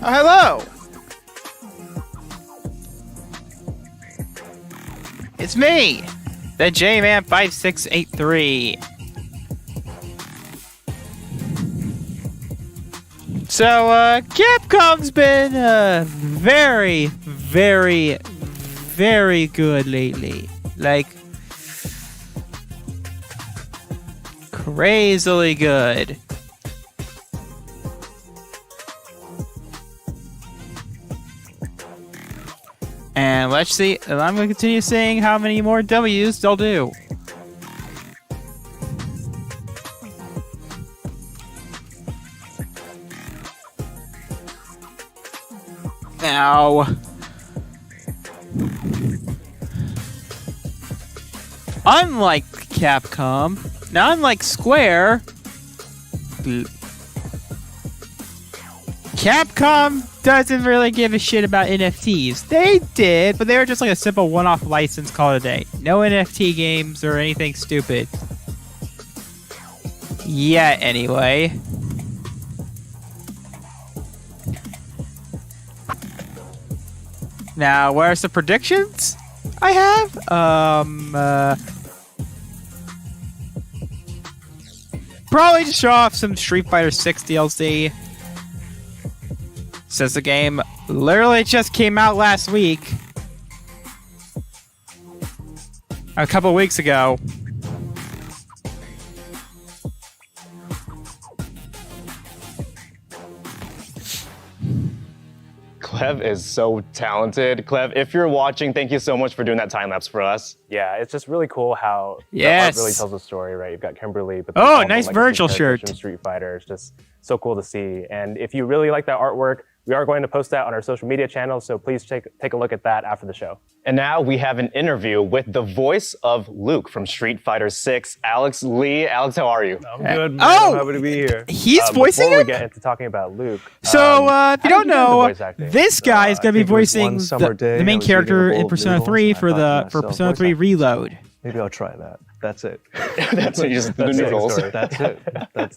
Hello! It's me, the Jman 5683. So, Capcom's been very, very, very good lately. Like, crazily good. And let's see, I'm going to continue seeing how many more W's they'll do. Now, unlike Capcom, now unlike Square, Capcom doesn't really give a shit about NFTs. They did, but they were just like a simple one-off license call it a day. No NFT games or anything stupid. Yeah, anyway. Now, where's the predictions I have? Probably just show off some Street Fighter 6 DLC. Since the game literally just came out last week. A couple weeks ago. Clev is so talented. Clev, if you're watching, thank you so much for doing that time lapse for us. Yeah, it's just really cool how yes. the art really tells a story, right? You've got Kimberly, but oh, nice Virgil shirt. From Street Fighter. It's just so cool to see. And if you really like that artwork, we are going to post that on our social media channels, so please take a look at that after the show. And now we have an interview with the voice of Luke from Street Fighter 6, Alex Lee. Alex, how are you? I'm good, man. Oh, I'm happy to be here. He's voicing Before him? we get into talking about Luke, so, if you don't know, this guy is going to be I think it was voicing one summer day, the I main was eating a character bowl in of Persona noodles, 3 and I for thought to myself, Persona voice 3 acting. Reload. Maybe I'll try that. That's it. That's what you just the noodles. That's it.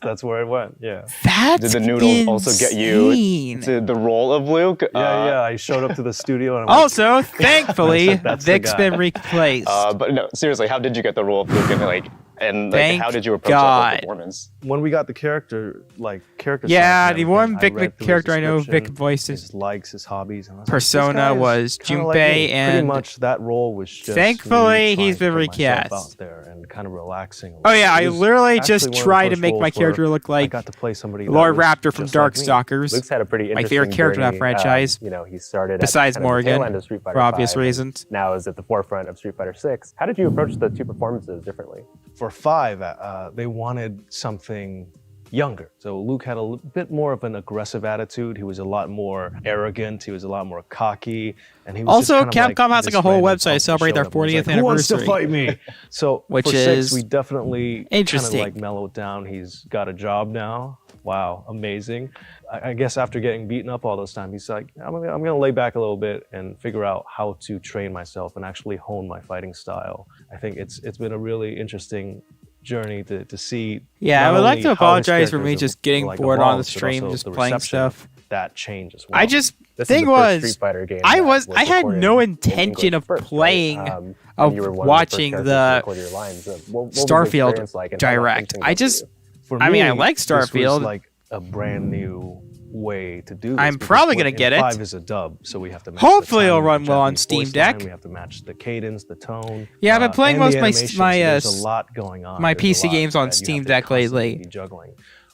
That's where it went. Yeah. That's Did the noodles also get you insane. to the role of Luke? Yeah. I showed up to the studio and I'm Also, thankfully, That's the Vic's guy. been replaced. But no, seriously, how did you get the role of Luke? And Thank how did you approach God. that performance? when we got the character Yeah, side and the one everything, Vic I read through his character I know Vic description, voices his likes, his hobbies, and I was Persona like, this guy is was kinda Junpei, like me. Pretty and much that role was just thankfully, me he's trying been to put myself recast. out there and kind of relaxing. Oh yeah, I It was literally actually just one of the tried to first make my roles character where look I like got to play somebody that Lord was Raptor from just like me. Darkstalkers. Luke's had a pretty interesting My favorite character in that journey. franchise. He started Besides at kind of the tail Morgan, end of Street Fighter for obvious 5, reasons. and now is at the forefront of Street Fighter 6. How did you approach the two performances differently? For 5, they wanted something younger. So Luke had a bit more of an aggressive attitude. He was a lot more arrogant. He was a lot more cocky. And he was Also, just kind of Capcom has this like a whole random website punk to celebrate their showed up and was 40th like, "Who wants to anniversary?" fight me? So Which for is 6, we definitely interesting. kind of mellowed down. He's got a job now. Wow, amazing. I guess after getting beaten up all those times, he's like, I'm gonna lay back a little bit and figure out how to train myself and actually hone my fighting style. I think it's been a really interesting journey to see. Yeah, I not would like only to how his apologize for me characters just getting like bored on the evolved, but stream, also just the playing reception of stuff. that change as well. I just This thing is the first was Street Fighter game I that had recorded no in intention English of first, right? playing And of you were one of the first watching characters the to record your lines. What was the Starfield experience like, and how direct. interesting I was it just for you? For I mean, I me, like this was Starfield. like a brand new way to do this. I'm because probably gonna in get it. 5 is a dub, so we have to match Hopefully the it'll timing run of well on Japanese Steam voice Deck. line, We have to match the cadence, the tone. Yeah, I've been playing and most the of my animation, my, so there's a lot going on. my There's a PC lot games on that you Steam have to Deck constantly lately. be juggling.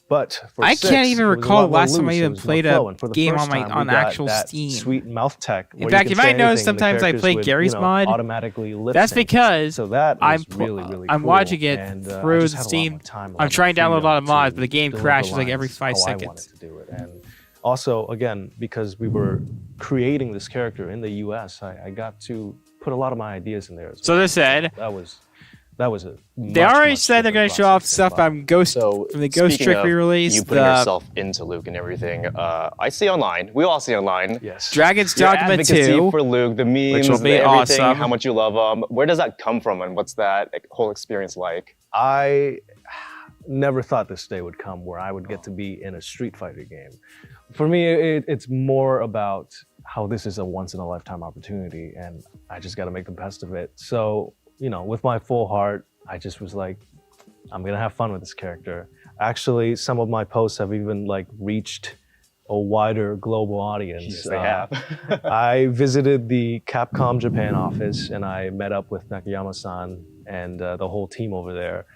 But for I 6, can't even it was a recall lot the last more time I loose, even it was more played a flow, and for the game first on my time, on we got actual that Steam. Sweet mouth tech. In where fact, you you can might say notice anything and the sometimes I characters play would, Gary's mod. automatically lip That's sync. because So that I'm was really I'm cool, watching it and, I through just the had a lot Steam. more time, a lot I'm more trying to download a lot of freedom mods, to but the game deliver crashes like lines every 5 how I wanted seconds. to do it. And also, again, because we were creating this character in the US, I got to put a lot of my ideas in there as well. So they said that was a they much, already much said they're going to different show off process stuff than from Ghost So, from the Ghost speaking Trick of re-release. you putting The yourself into Luke and everything, I see online, we all see online, Yes. Dragon's your Dogma advocacy 2. for Luke, the memes, will be the everything, awesome. how much you love him. Where does that come from, and what's that whole experience like? never thought this day would come where I would get to be in a Street Fighter game. For me, it's more about how this is a once-in-a-lifetime opportunity, and I just got to make the best of it. So, with my full heart, I just was like, I'm gonna have fun with this character. Actually, some of my posts have even reached a wider global audience. Yes, they have. I visited the Capcom Japan office and I met up with Nakayama-san and the whole team over there.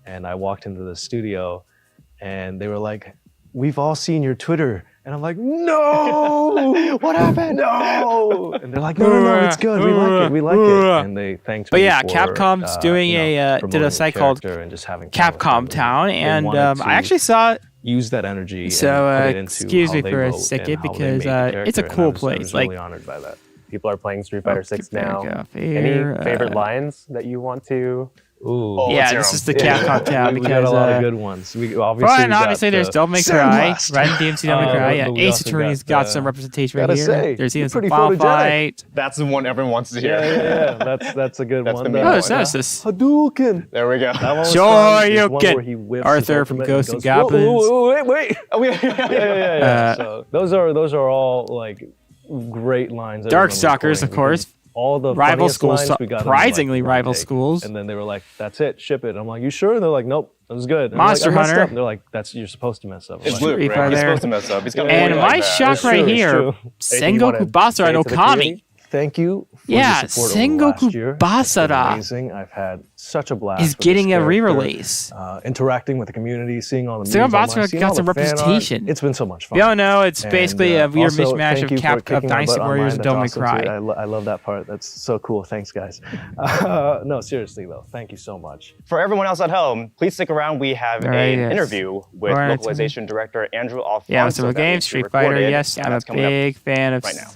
And I walked into the studio and they were like, "We've all seen your Twitter." And I'm like, "No! What happened? No!" And they're like, No, it's good. We like it. And they thanked me. But yeah, for, Capcom's doing did a site called Capcom Town, and I actually saw. Use that energy. So and put it into excuse me how for a they second vote and how they because make the it's a character, cool and I was place. really honored by that. People are playing Street Fighter 6 now. Any favorite lines that you want to? Ooh. Oh, yeah, this is the Capcom Town we because got a lot of good ones. We obviously there's Devil May Cry, right? DMC Devil May Cry. Yeah, but we Ace also Attorney's got some representation right gotta here. say, There's even some pretty Final photogenic. Fight. That's the one everyone wants to hear. Yeah. That's a good That's one. the main Oh, one. it's Nemesis. Hadouken. There we go. That one was fun. There's one Shoryuken. where he whips Arthur his from ultimate Ghosts and and goes, Goblins. Whoa, wait. Oh, yeah. So those are all great lines. Darkstalkers, of course. All the Rival funniest schools, lines we got surprisingly in, rival one take. schools. And then they were like, "That's it, ship it." I'm like, "You sure?" And they're like, "Nope, that was good." And Monster I'm like, "I messed Hunter. up." And they're like, "You're supposed to mess up." I'm It's like, Luke, Street right? Fighter. He's supposed to mess up. He's got And like my that. shock It's right true, it's here, true. Sengoku Basara no Kami. Thank you for Yeah, your support over Sengoku last year. It's been Basara amazing. I've had such a blast. is with this getting a character, re-release. interacting with the community, seeing all the Sengoku memes online, Basara seeing got all some the fan art. representation. It's been so much fun. We all know it's And, basically a weird also, mishmash thank of you for kicking my Dynasty butt Warriors online. and Devil May That's awesome, Cry. too. I love that part. That's so cool. Thanks, guys. No, seriously though, thank you so much. For everyone else at home, please stick around. We have Right, an yes. interview with Alright, localization director Andrew Alfonso. Yeah, what's up with that games? was Street Fighter, recorded, yes. and I'm a that's coming up big fan of right now.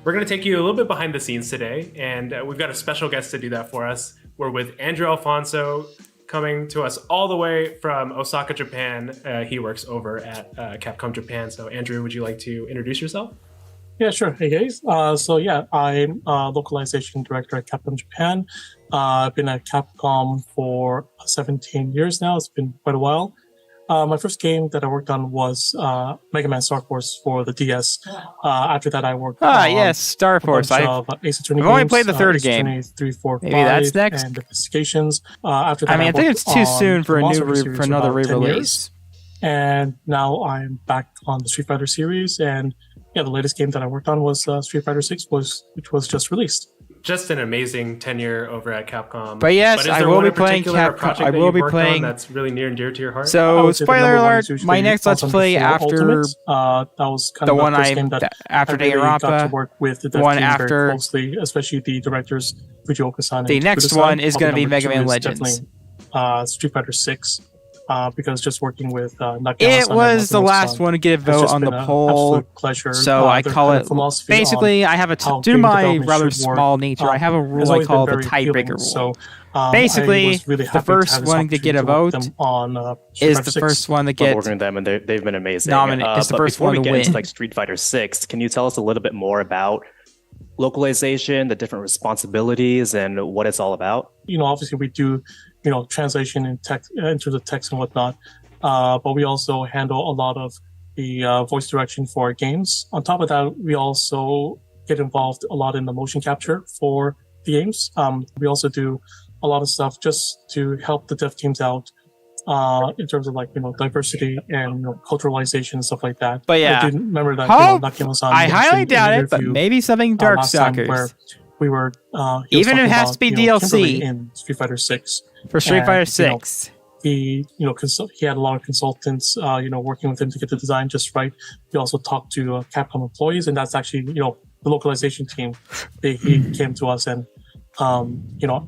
We're going to take you a little bit behind the scenes today, and we've got a special guest to do that for us. We're with Andrew Alfonso, coming to us all the way from Osaka, Japan. He works over at Capcom Japan. So, Andrew, would you like to introduce yourself? Yeah, sure. Hey, guys. I'm localization director at Capcom Japan. I've been at Capcom for 17 years now. It's been quite a while. My first game that I worked on was Mega Man Star Force for the DS. After that, I worked on yes, Star Force. of Ace Attorney I've only games, played the third Ace game. Attorney 3, 4, Maybe 5, that's next. and Investigations. After that, I mean, I think it's too soon for a new for another re-release. Years. And now I'm back on the Street Fighter series. And yeah, the latest game that I worked on was Street Fighter 6, which was just released. Just an amazing tenure over at Capcom. But yes, is I there will one be in playing particular Capcom. project I that will you've be worked on playing. that's really near and dear to your heart. So, The spoiler number one alert: is usually my next Let's Final Play Fantasy after Ultimate. That was kind the of one the first I game that after I really got to Danganronpa. work with the The dev one team after- very closely, especially the directors Fujioka-san. The and next Fukuda-san. one is Probably going to be number Mega two Man is Legends. definitely, Street Fighter 6. Because just working with Nakayama-san It and was the last Natsume-san one to get a has vote just on the been an poll. absolute pleasure. So I Their call kind it of philosophy on basically. I have a how due to game my development rather should work, small nature. I have a has rule I always call been the very appealing. tiebreaker So, rule. I Basically, was really the happy first have this one to get a opportunity vote to work them on, Street is Fighter the 6. first one to Love get working with them, and they've been amazing. It's the But first before one we to get win. into like Street Fighter 6, can you tell us a little bit more about localization, the different responsibilities, and what it's all about? Obviously we do, translation in text, in terms of text and whatnot. But we also handle a lot of the voice direction for our games. On top of that, we also get involved a lot in the motion capture for the games. We also do a lot of stuff just to help the dev teams out in terms of diversity and culturalization and stuff like that. But yeah. I do remember that Nakayama-san I highly mentioned in doubt an it, but interview, maybe something last time Darkstalkers where we were Even if it has to be DLC. in Street Fighter 6. for Street and, Fighter 6. He had a lot of consultants working with him to get the design just right. He also talked to Capcom employees, and that's actually the localization team. He came to us and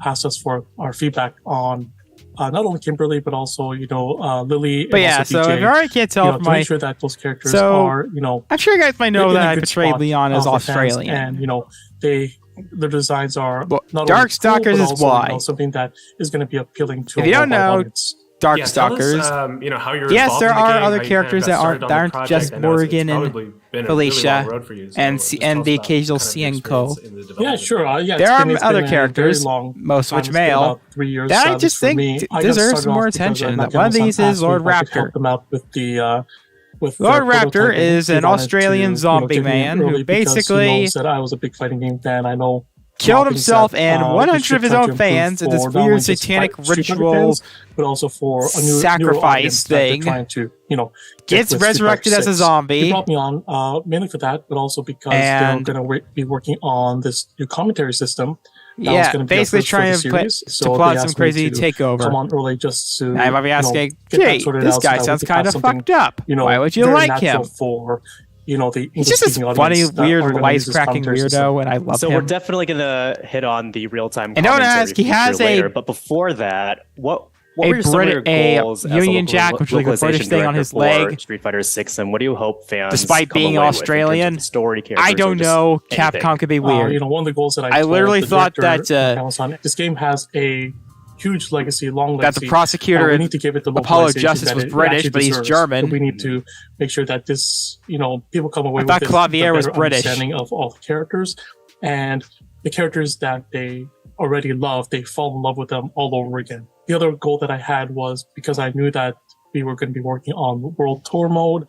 asked us for our feedback on not only Kimberly but also Lily. But and yeah, also so DJ, if you already can't tell from to my make sure that those characters So, are I'm sure you guys might know in a that I good portrayed spot, Leon as for fans, Australian. and their designs are But not only Darkstalkers cool, but is also, why. something that is going to be appealing to If a you don't worldwide know, audience. Darkstalkers. Tell us, how you're Yes, involved there in the are game, other how you characters kind of that got aren't started on the just project. I know it's Morgan and probably been a Felicia really long road for you, so and just and tell the us about occasional kind of your Cienko. experience in the Yeah, development. sure. Yeah, There are it's other been a characters, very long most of time. which It's been male, about 3 years. that I at least just for think me. I got deserve started some more off because, attention. Nakamoto-san One of these asked is me Lord if I could Raptor. help them out with the with Lord their Raptor prototyping. is He an wanted Australian to, zombie get me in man who early because basically he knows that I was a big fighting game fan. I know killed things himself that, and he 100 should of his try to own improve fans in this for not only weird just satanic Street Fighter ritual fans, but also for a newer sacrifice audience that they're thing. trying to, get Gets with Street Fighter resurrected as a 6. zombie. He brought me on mainly for that, but also because And- they're going to be working on this new commentary system. That was Yeah, gonna be our basically first for trying the to plot series. So they asked some me crazy to takeover. come on early just to I might be asking, get that Jay, sorted this out so guy that we sounds could have kind of something, fucked up. Why would you very like natural him? for the He's just this English-speaking funny, audience that weird, are gonna use this wisecracking commentary system. weirdo, and I love So him. we're definitely going to hit on the real-time And don't commentary ask, he feature has later. But before that, what a were some of your Brit- a goals as Union local Jack, which is like a localization British thing on director his for leg. Street Fighter 6, and what do you hope fans Despite come being away with in terms of Australian, the story characters I or don't just know. anything? Capcom could be weird. One of the goals that I told literally the thought director, that, Nakamoto-san, this game has a huge legacy, long that legacy. the prosecutor we in need to give it the Apollo localization Justice that was it British, actually but he's deserves. German. But we need to make sure that this, people come away I thought with Clavier a was better British. understanding of all the characters, and the characters that they already love, they fall in love with them all over again. The other goal that I had was, because I knew that we were going to be working on World Tour mode,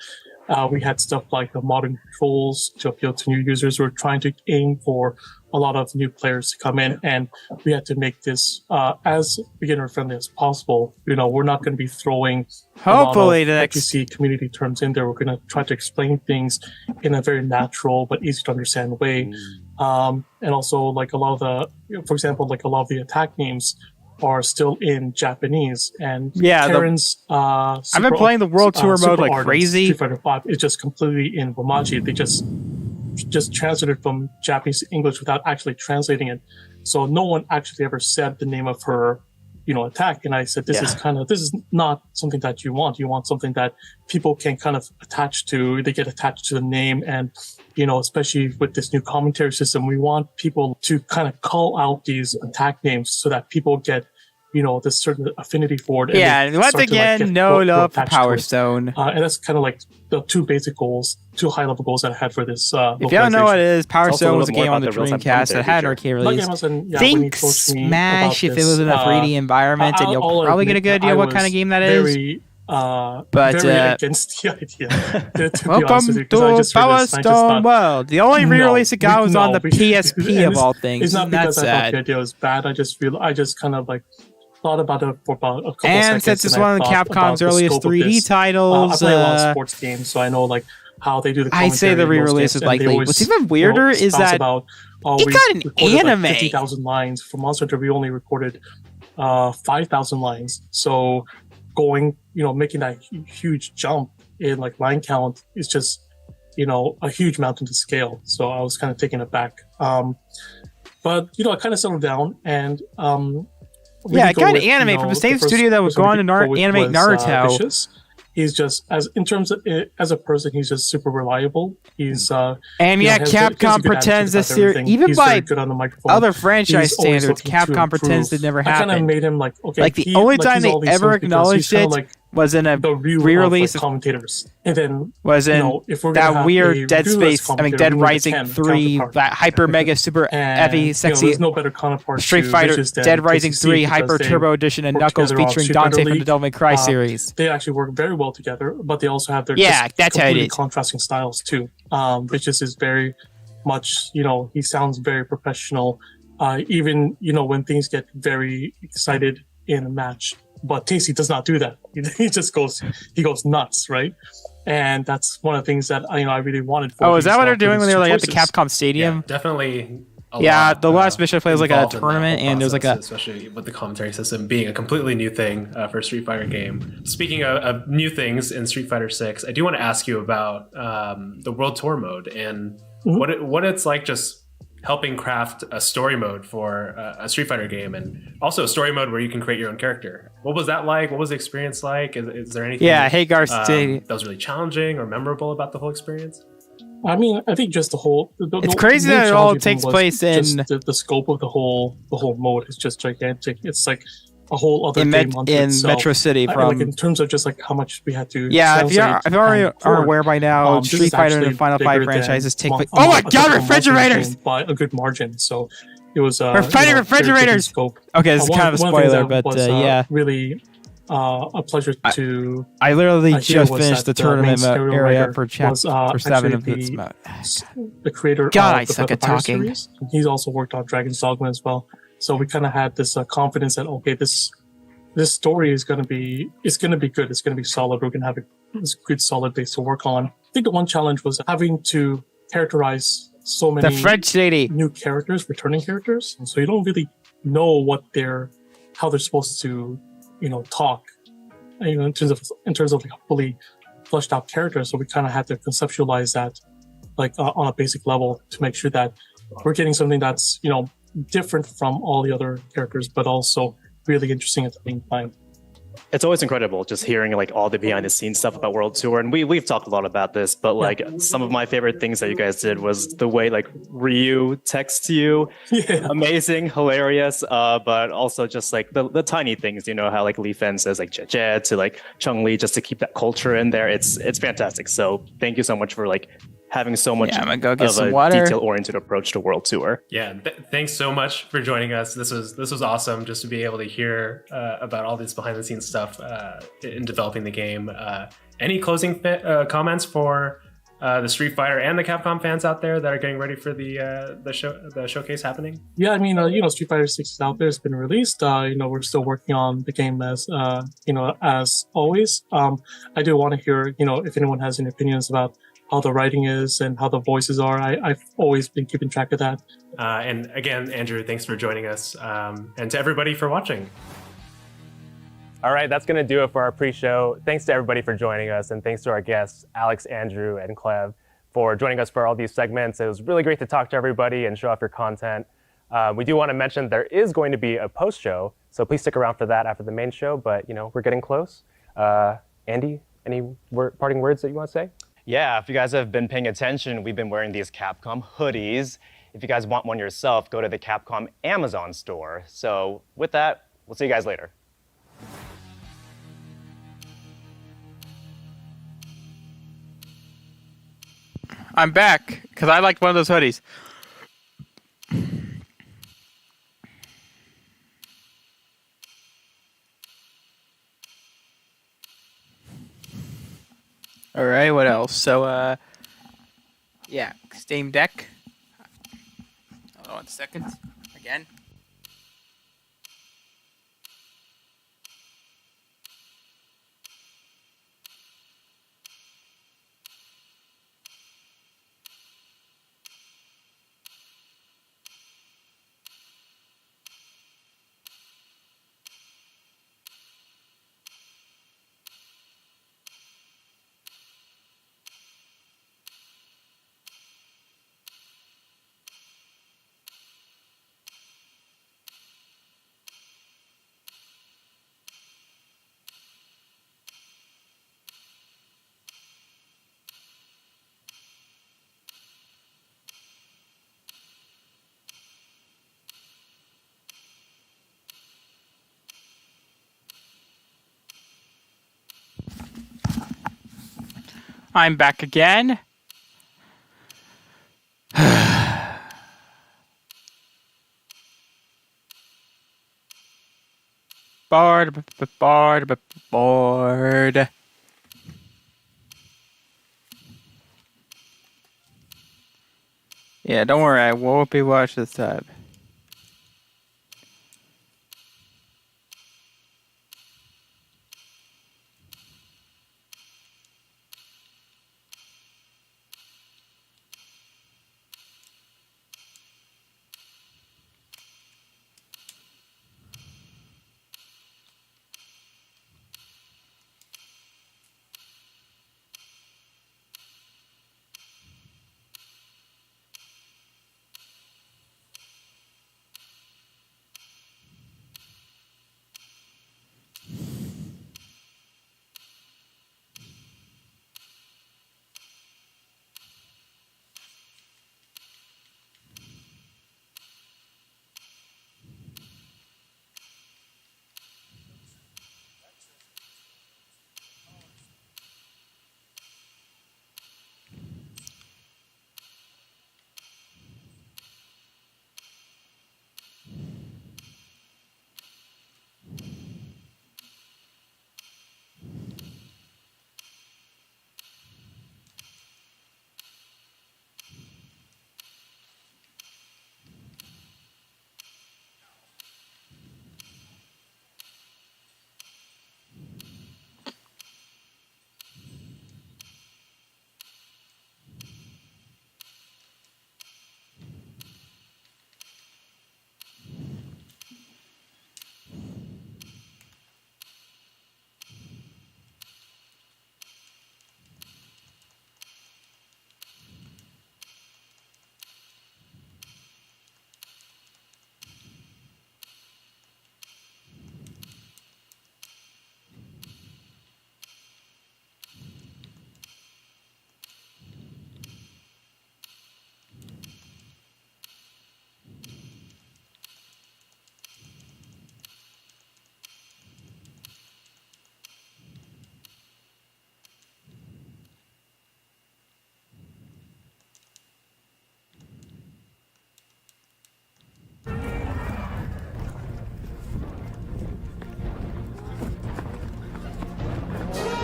we had stuff like the modern controls to appeal to new users. We're trying to aim for a lot of new players to come in, and we had to make this as beginner friendly as possible. We're not going to be throwing Hopefully a the lot of next FGC community terms in there. We're going to try to explain things in a very natural but easy to understand way. And also, like a lot of for example, like a lot of the attack names are still in Japanese, and Karen's I've been playing the World Tour mode like crazy. Street Fighter 5 is just completely in Romaji. They just translated from Japanese to English without actually translating it. So no one actually ever said the name of her, attack. And I said, this is not something that you want. You want something that people can kind of attach to. They get attached to the name. And, especially with this new commentary system, we want people to kind of call out these attack names so that people get, this certain affinity for it. And once again, no love for Power Stone. And that's kind of like the two basic goals, two high-level goals that I had for this. If you don't know what it is, Power It's also a Stone little was a more game on the about the real-time Dreamcast that had an commentary arcade release. Think Smash if it was in a 3D environment, and you'll probably get a good idea what kind of game that is. But very against the idea. To be honest Welcome with you, 'cause I to just Power realized I just Stone thought, World. The only re-release it got was on the we- PSP of all things. It's not Isn't that because I thought the sad? idea was bad. I just kind of like thought about it for about a couple And seconds. since it's and I one of thought Capcom's about the earliest scope of 3D this. I titles, play a lot of sports games, so I know like how they do the I'd say commentary the in those re-release games, is and they likely. always, What's even weirder is spouse that about, it we got an recorded, anime. 50,000 lines. For Monster Hunter, we only recorded 5,000 lines. So going, making that huge jump in like line count is just, a huge mountain to scale. So I was kind of taken aback. But, I kind of settled down and, it got an anime from the same studio that was going to animate Naruto. Vicious. He's just as a person, he's just super reliable. He's And has Capcom a good pretends attitude this about series, everything. even He's by very good on the microphone. other franchise He's always standards, looking to Capcom pretends improve. it never I kind of happened. made him like, okay, Like the only time he's they all these ever things because he's acknowledged kinda it like was in a the review re-release of like, commentators, and then was in if we're gonna that have weird a Dead reviewless Space, commentator, Dead we need a Rising 10 3, counterpart. that hyper mega super And, heavy sexy there's no better counterpart Street to Fighter Vicious than Dead Rising KCC 3 because Hyper they Turbo Edition and work Knuckles together on featuring Street Fighter Dante from the League. Devil May Cry series. They actually work very well together, but they also have their Yeah, just that's how it completely is. contrasting styles too. Vicious is very much, he sounds very professional, even when things get very excited in a match. But Casey does not do that. He just goes nuts, right? And that's one of the things that I really wanted. Oh, is that what they're for doing when these they're two like at the choices. Capcom Stadium? Yeah, definitely. The last mission I played was like a involved in that tournament, whole and there's like a process, especially with the commentary system being a completely new thing for a Street Fighter game. Speaking of new things in Street Fighter 6, I do want to ask you about the World Tour mode and what it's like just helping craft a story mode for a Street Fighter game, and also a story mode where you can create your own character. What was that like? What was the experience like? Is there anything Hagar Stadium that was really challenging or memorable about the whole experience? I mean, I think just the whole. It's crazy that it all takes place in the scope of the whole mode is just gigantic. It's like a whole other in, game unto in itself. Metro City from Like in terms of just like how much we had to yeah. If you translate already and are port, aware by now, this Street is Fighter and actually Final Fight bigger franchises than take place. a Oh my a god, typical marketing refrigerators! game by a good margin. So it was We're fighting very big in refrigerators! scope. Okay, this is One kind of a one thing spoiler, that but was yeah. really a pleasure to I literally hear just was finished the that the main tournament scenario area writer for was for 7 actually of its mode. the creator God, I of the suck at Fire talking. series. He's also worked on Dragon's Dogma as well. So we kind of had this confidence that okay, this story is going to be good. It's going to be solid. We're going to have this good solid base to work on. I think the one challenge was having to characterize so many The French lady. new characters, returning characters, and so you don't really know how they're supposed to, talk. In terms of like fully fleshed out characters. So we kind of had to conceptualize that like on a basic level to make sure that we're getting something that's different from all the other characters, but also really interesting at the same time. It's always incredible just hearing like all the behind the scenes stuff about World Tour. And we've talked a lot about this, but like some of my favorite things that you guys did was the way like Ryu texts you. Yeah. Amazing, hilarious, but also just like the tiny things, how like Li Fen says like Jie to like Chun Li just to keep that culture in there. It's fantastic. So thank you so much for like having so much I'm gonna go get of some a water. detail-oriented approach to World Tour. Yeah, thanks so much for joining us. This was awesome just to be able to hear about all this behind the scenes stuff in developing the game. Any closing comments for the Street Fighter and the Capcom fans out there that are getting ready for the showcase happening? Yeah, I mean, Street Fighter 6 is out there. It's been released. We're still working on the game as always. I do want to hear, if anyone has any opinions about how the writing is and how the voices are. I've always been keeping track of that. And again, Andrew, thanks for joining us, and to everybody for watching. All right, that's going to do it for our pre-show. Thanks to everybody for joining us, and thanks to our guests, Alex, Andrew, and Clev, for joining us for all these segments. It was really great to talk to everybody and show off your content. We do want to mention there is going to be a post-show, so please stick around for that after the main show, but we're getting close. Andy, any parting words that you want to say? Yeah, if you guys have been paying attention, we've been wearing these Capcom hoodies. If you guys want one yourself, go to the Capcom Amazon store. So with that, we'll see you guys later. I'm back because I liked one of those hoodies. All right, what else? So, yeah, Steam Deck. Hold on 1 second. Again. I'm back again. Bored. Yeah, don't worry, I won't be watching this time.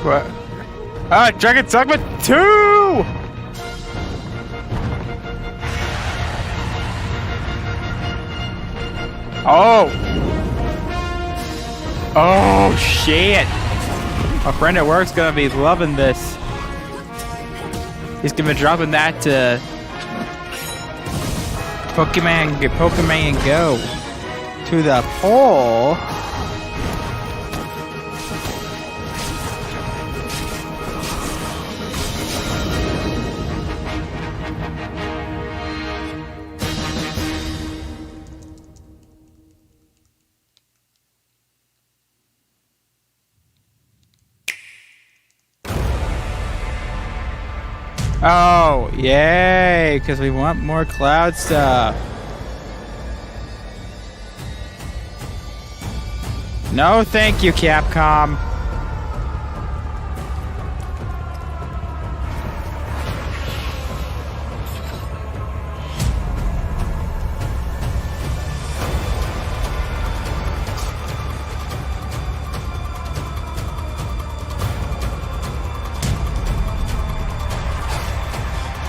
What? Dragon Dogma 2! Oh! Oh, shit! My friend at work's gonna be loving this. He's gonna be dropping that to Pokemon Go to the pole. Oh, yay, because we want more cloud stuff. No, thank you, Capcom.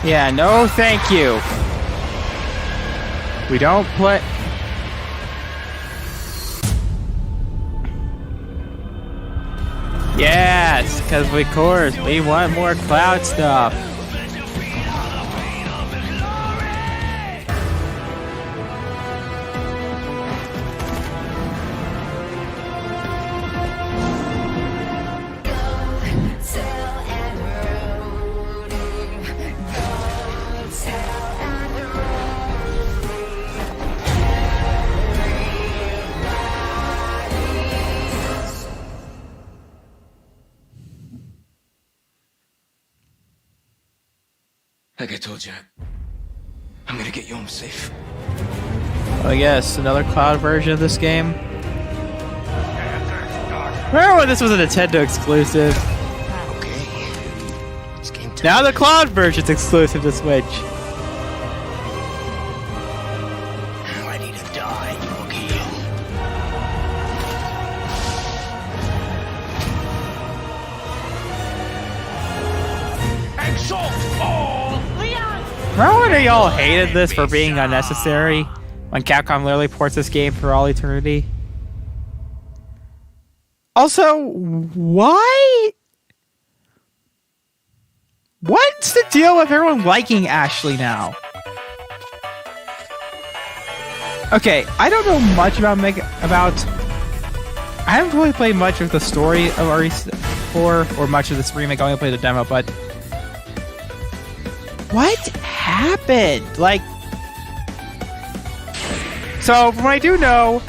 Yeah, no thank you. We don't play... Yes, because of course, we want more cloud stuff. Like I told you, I'm gonna get you home safe. Well, yes, another cloud version of this game. Remember when this was a Nintendo exclusive? Okay. It's game time. Now the cloud version's exclusive to Switch. I'm ready to die, okay? Exalt all! Remember when y'all hated this for being unnecessary? When Capcom literally ports this game for all eternity? Also, why? What's the deal with everyone liking Ashley now? Okay, I don't know much about I haven't really played much of the story of RE4 or much of this remake. I only played the demo, but what happened? Like, so from what I do know,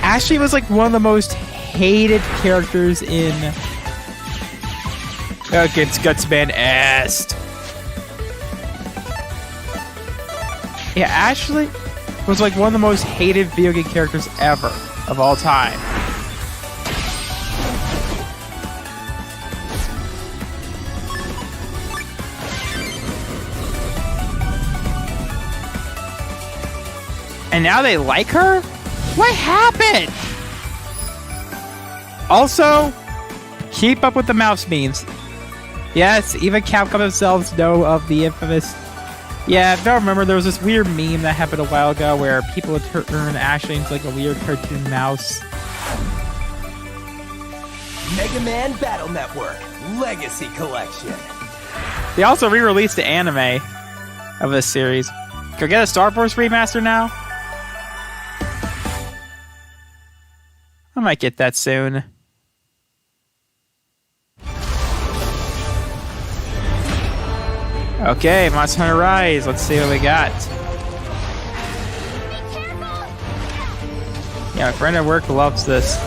Ashley was like one of the most hated characters in against Gutsman Est. Yeah, Ashley was like one of the most hated video game characters ever of all time. And now they like her? What happened? Also, keep up with the mouse memes. Yes, even Capcom themselves know of the infamous... Yeah, if you don't remember, there was this weird meme that happened a while ago where people would turn Ashley into like a weird cartoon mouse. Mega Man Battle Network Legacy Collection. They also re-released the anime of this series. Go get a Star Wars remaster now? I might get that soon. Okay, Monster Hunter Rise. Let's see what we got. Yeah, my friend at work loves this.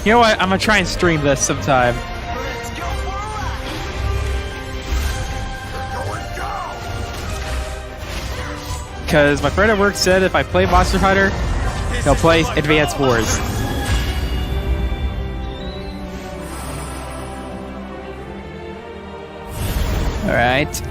You know what? I'm gonna try and stream this sometime. Because my friend at work said if I play Monster Hunter, he'll play Advance Wars. Alright.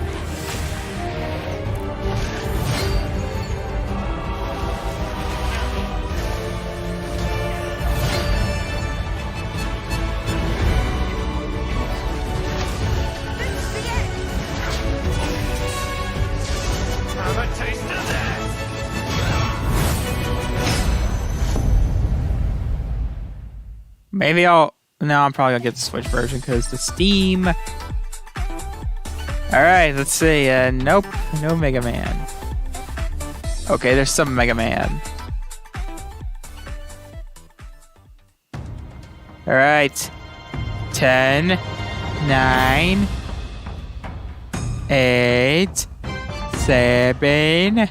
Maybe I'll... No, I'm probably gonna get the Switch version because the Steam... Alright, let's see. Nope. No Mega Man. Okay, there's some Mega Man. Alright. 10, 9, 8, 7,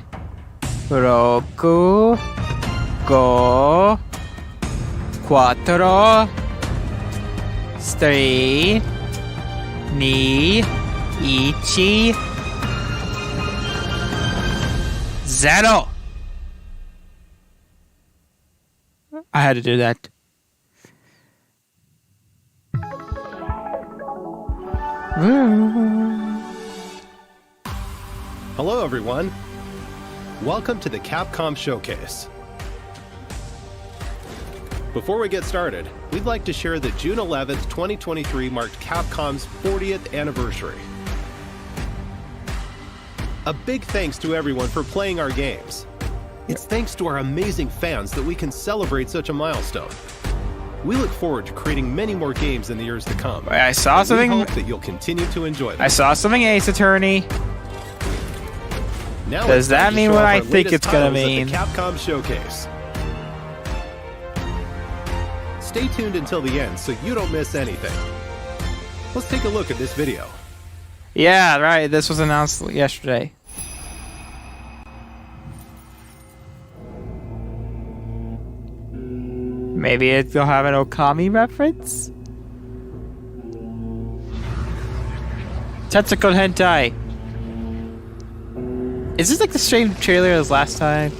Roku, Go, 4, 3, 2, 1, 0. I had to do that. Hello, everyone. Welcome to the Capcom Showcase. Before we get started, we'd like to share that June 11th, 2023 marked Capcom's 40th anniversary. A big thanks to everyone for playing our games. It's thanks to our amazing fans that we can celebrate such a milestone. We look forward to creating many more games in the years to come. Wait, I saw something. We hope that you'll continue to enjoy them. I saw something, Ace Attorney. Now Does it's time that to mean show what off I our think latest it's gonna titles at mean? the Capcom Showcase. Stay tuned until the end so you don't miss anything. Let's take a look at this video. Yeah, right. This was announced yesterday. Maybe it'll have an Okami reference? Tentacle hentai. Is this like the same trailer as last time?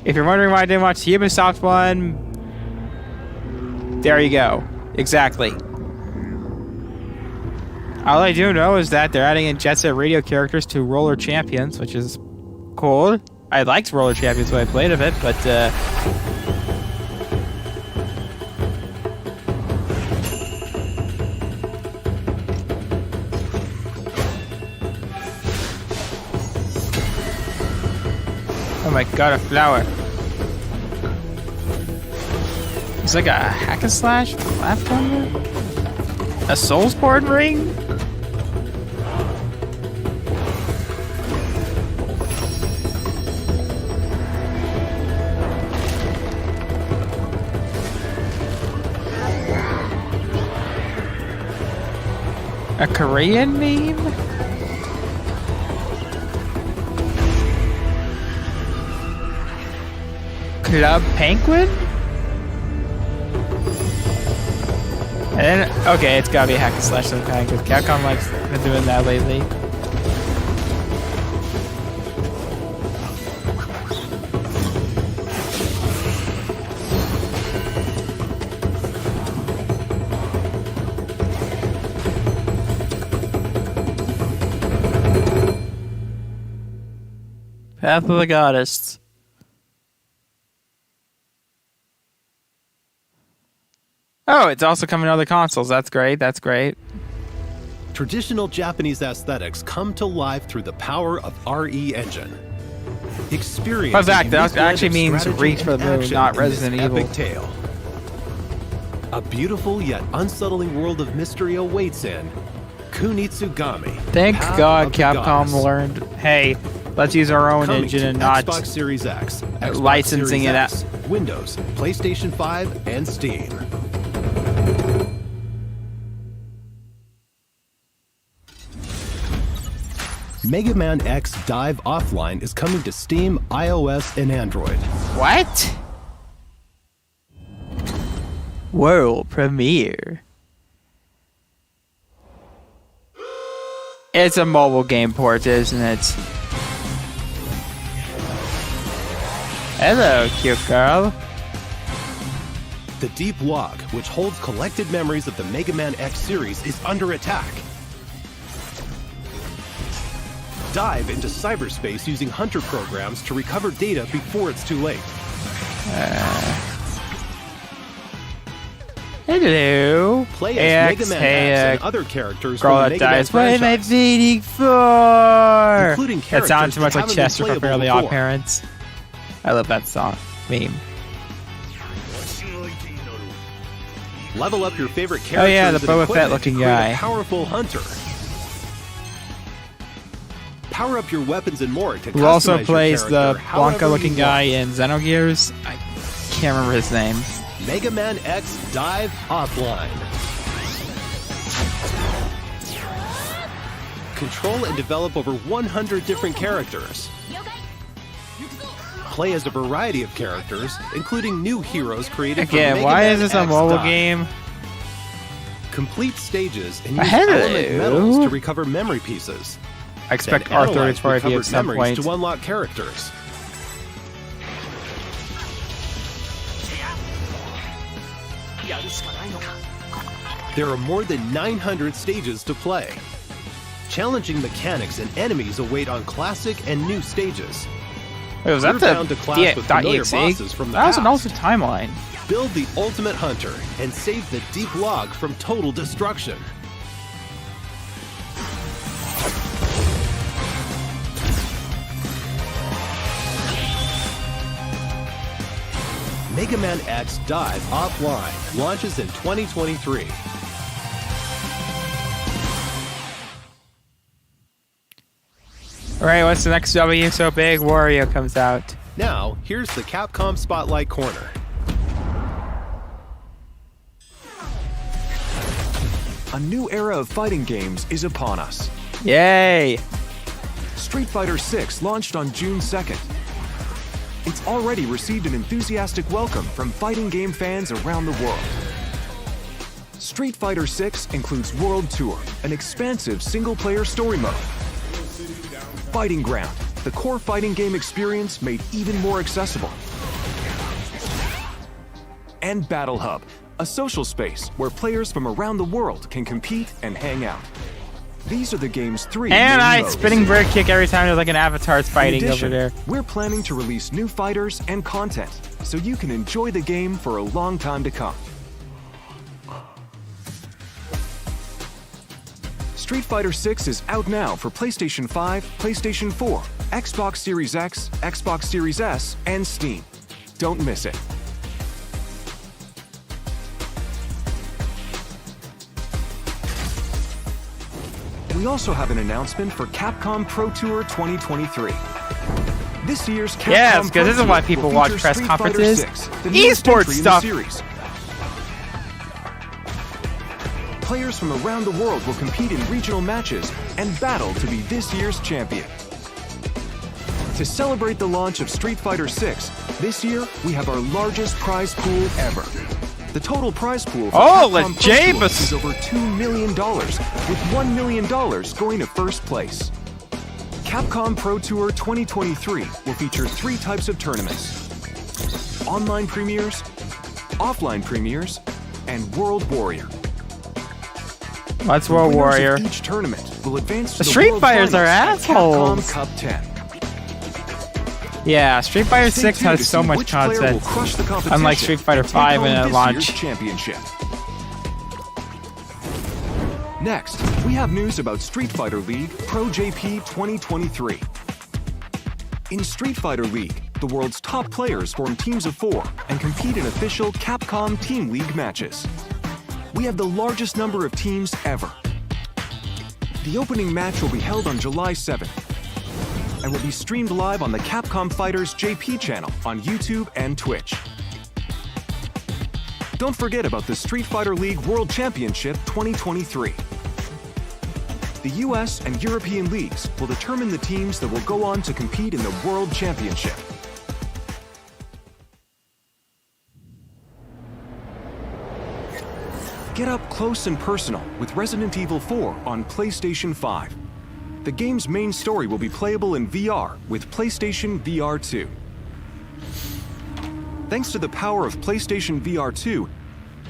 If you're wondering why I didn't watch the Ubisoft one, there you go. Exactly. All I do know is that they're adding in Jet Set Radio characters to Roller Champions, which is cool. I liked Roller Champions when I played of it, but oh my god, a flower. It's like a hack and slash platformer? A Soulsborne ring? A Korean meme? Club Penguin? And then, okay, it's gotta be a hack and slash some kind, because Capcom likes been doing that lately. Path of the Goddess. Oh, it's also coming to other consoles. That's great. That's great. Traditional Japanese aesthetics come to life through the power of RE Engine. Experience. Fun fact, that actually means Reach for the Moon, not Resident Evil. Epic tale. A beautiful yet unsettling world of mystery awaits in Kunitsugami. Thank Path God of the Capcom Goddess. learned, hey, let's use our own Coming engine to and not Xbox Series X, Xbox licensing Series it X, out. Windows, PlayStation 5, and Steam. Mega Man X Dive Offline is coming to Steam, iOS, and Android. What? World premiere. It's a mobile game port, isn't it? Hello, cute girl. The Deep Log, which holds collected memories of the Mega Man X series, is under attack. Dive into cyberspace using Hunter programs to recover data before it's too late. Hey, Hello. Play as Mega Man X and other characters from girl the that Mega Man dies. What am I franchise, waiting for? including That characters sounds too much that like haven't been Chester from playable Fairly before. Odd Parents. I love that song. Meme. Level up your favorite Oh characters yeah, the and Boba equipment Fett looking to create a guy. powerful hunter. Power up your weapons and more to Who also customize your plays the character however Blanca looking you guy want. in Xenogears. I can't remember his name. Mega Man X Dive Offline. Control and develop over 100 different characters. Play as a variety of characters, including new heroes created for Again, Mega why Man is this a X mobile Dive. game? Complete stages and use Hello. element medals to recover memory pieces. I expect Then analyze R34 to be recovered at some memories point. to unlock characters. There are more than 900 stages to play. Challenging mechanics and enemies await on classic and new stages. Wait, was You're that the bound to clash with familiar .exe? bosses from the That was an past. altered timeline. Build the ultimate hunter and save the deep log from total destruction. Mega Man X Dive Offline launches in 2023. Alright, what's the next W so big? Wario comes out. Now, here's the Capcom Spotlight Corner. A new era of fighting games is upon us. Yay! Street Fighter VI launched on June 2nd. It's already received an enthusiastic welcome from fighting game fans around the world. Street Fighter VI includes World Tour, an expansive single-player story mode. Fighting Ground, the core fighting game experience made even more accessible. And Battle Hub, a social space where players from around the world can compete and hang out. These are the game's three And main I modes. spinning bird kick every time there's like an avatar's In fighting addition, over there. we're planning to release new fighters and content, so you can enjoy the game for a long time to come. Street Fighter VI is out now for PlayStation 5, PlayStation 4, Xbox Series X, Xbox Series S, and Steam. Don't miss it. We also have an announcement for Capcom Pro Tour 2023. This year's Capcom Yes, 'cause Pro this is Tour why people will watch feature press Street Fighter conferences. 6, the newest Esports entry in stuff. the series. Players from around the world will compete in regional matches and battle to be this year's champion. To celebrate the launch of Street Fighter VI, this year we have our largest prize pool ever. The total prize pool for Oh, Capcom Pro Jameis. Tour is over $2 million, with $1 million going to first place. Capcom Pro Tour 2023 will feature 3 types of tournaments: online premieres, offline premieres, and World Warrior. What's World Winners Warrior? of each tournament will advance to The the Street World Fighters are Finals at assholes. Capcom Cup 10. Yeah, Street Fighter Stay 6 tuned has to so see much which player will content. crush the competition Unlike Street Fighter and take 5 home when it this launched. year's championship. Next, we have news about Street Fighter League Pro JP 2023. In Street Fighter League, the world's top players form teams of 4 and compete in official Capcom Team League matches. We have the largest number of teams ever. The opening match will be held on July 7th and will be streamed live on the Capcom Fighters JP channel on YouTube and Twitch. Don't forget about the Street Fighter League World Championship 2023. The US and European leagues will determine the teams that will go on to compete in the World Championship. Get up close and personal with Resident Evil 4 on PlayStation 5. The game's main story will be playable in VR with PlayStation VR 2. Thanks to the power of PlayStation VR 2,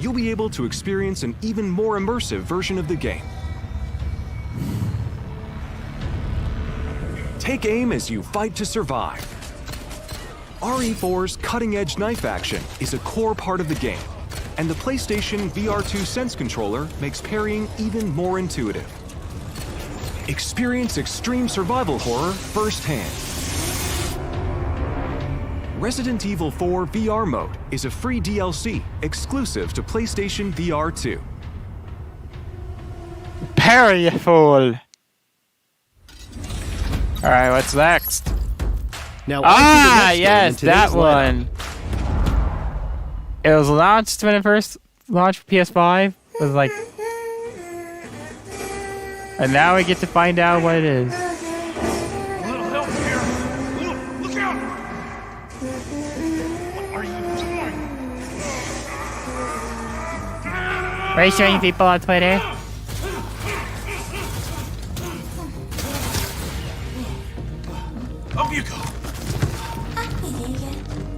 you'll be able to experience an even more immersive version of the game. Take aim as you fight to survive. RE4's cutting-edge knife action is a core part of the game. And the PlayStation VR2 Sense controller makes parrying even more intuitive. Experience extreme survival horror firsthand. Resident Evil 4 VR mode is a free DLC exclusive to PlayStation VR 2. Parryful. All right, what's next? Now, Yes, that one. It was launched when it first launched for PS5. It was like, and now we get to find out what it is. Are you showing people on Twitter? Up you go.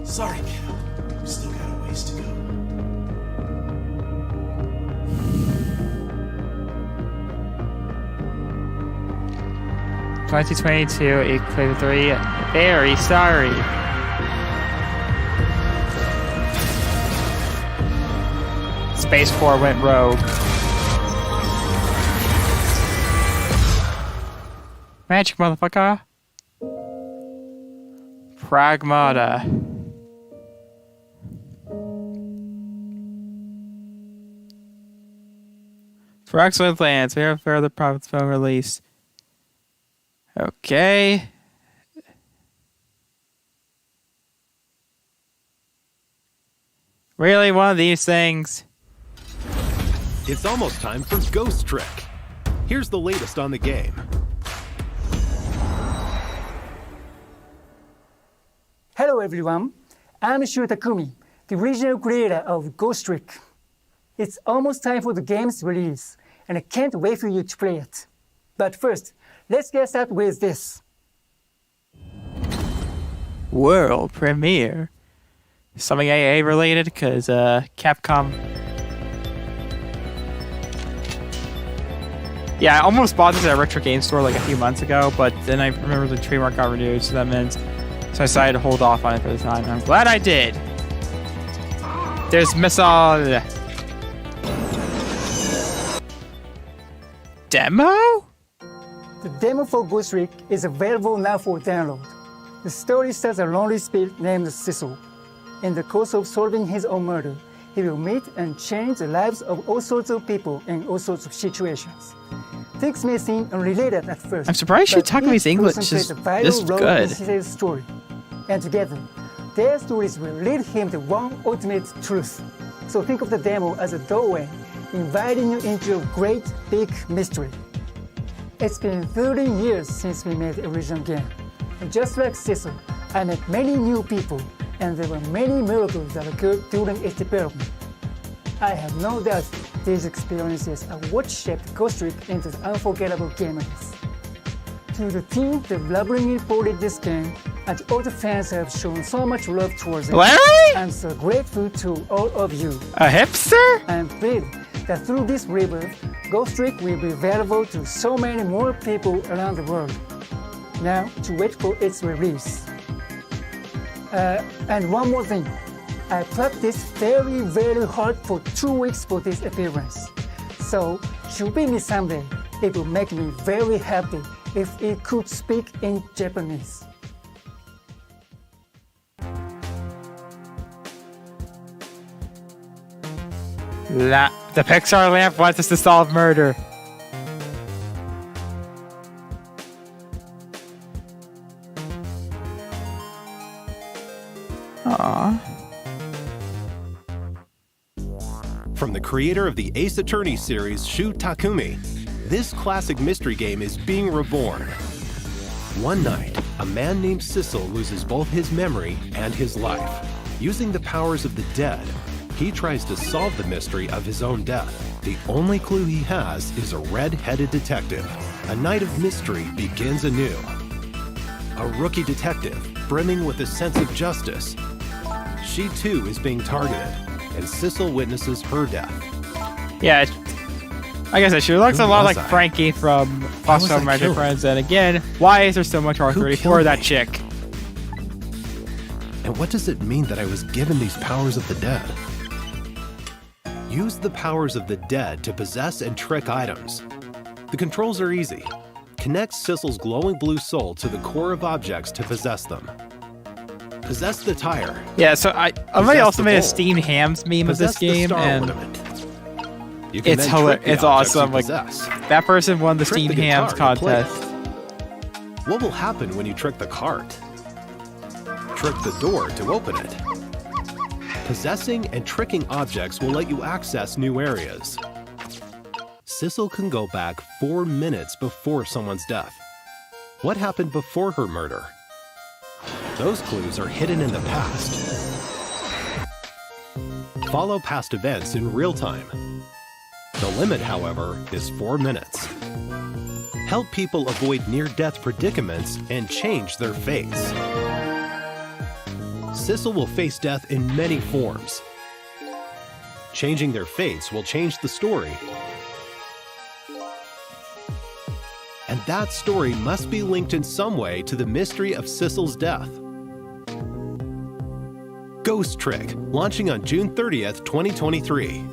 Sorry, kiddo. We've still got a ways to go. (2022) Equator 3. Very sorry. Space 4 went rogue. Magic, motherfucker. Pragmata. For excellent plans, we have further profits from release. Okay. Really, one of these things? It's almost time for Ghost Trick. Here's the latest on the game. Hello everyone, I'm Shu Takumi, the original creator of Ghost Trick. It's almost time for the game's release, and I can't wait for you to play it. But first, let's get started with this. World premiere. Something AA related, because Capcom. Yeah, I almost bought this at a retro game store like a few months ago, but then I remember the trademark got renewed, so that meant. So I decided to hold off on it for the time, and I'm glad I did. There's missile. Demo? The demo for Ghost Trick is available now for download. The story stars a lonely spirit named Cecil. In the course of solving his own murder, he will meet and change the lives of all sorts of people in all sorts of situations. Things may seem unrelated at first. I'm surprised Takami's English is this good. His story. And together, their stories will lead him to one ultimate truth. So think of the demo as a doorway, inviting you into a great big mystery. It's been 13 years since we made the original game. And just like Cecil, I met many new people, and there were many miracles that occurred during its development. I have no doubt these experiences are what shaped Ghost Trick into the unforgettable game it is. To the team that lovingly ported this game, and all the fans have shown so much love towards it. Larry? I'm so grateful to all of you. A hipster? I'm thrilled that through this rebirth, Ghost Trick will be available to so many more people around the world. Now, to wait for its release. And one more thing. I practiced very, very hard for 2 weeks for this appearance. So, should be me someday. It will make me very happy if it could speak in Japanese. The Pixar lamp wants us to solve murder. Aww. From the creator of the Ace Attorney series, Shu Takumi, this classic mystery game is being reborn. One night, a man named Cecil loses both his memory and his life. Using the powers of the dead, he tries to solve the mystery of his own death. The only clue he has is a red-headed detective. A night of mystery begins anew. A rookie detective, brimming with a sense of justice. She too is being targeted, and Cecil witnesses her death. Yeah, like I said, she looks a lot like I? Frankie from Foster Magic Friends. And again, why is there so much R30 for that chick? And what does it mean that I was given these powers of the dead? Use the powers of the dead to possess and trick items. The controls are easy. Connect Sissel's glowing blue soul to the core of objects to possess them. Possess the tire. Yeah, so I also made a steamed hams meme of this game, and it's hilarious. It's awesome. Like that person won the steamed hams contest. What will happen when you trick the cart? Trick the door to open it. Possessing and tricking objects will let you access new areas. Sissel can go back 4 minutes before someone's death. What happened before her murder? Those clues are hidden in the past. Follow past events in real time. The limit, however, is 4 minutes. Help people avoid near-death predicaments and change their fates. Sissel will face death in many forms. Changing their fates will change the story. And that story must be linked in some way to the mystery of Sissel's death. Ghost Trick, launching on June 30th, 2023.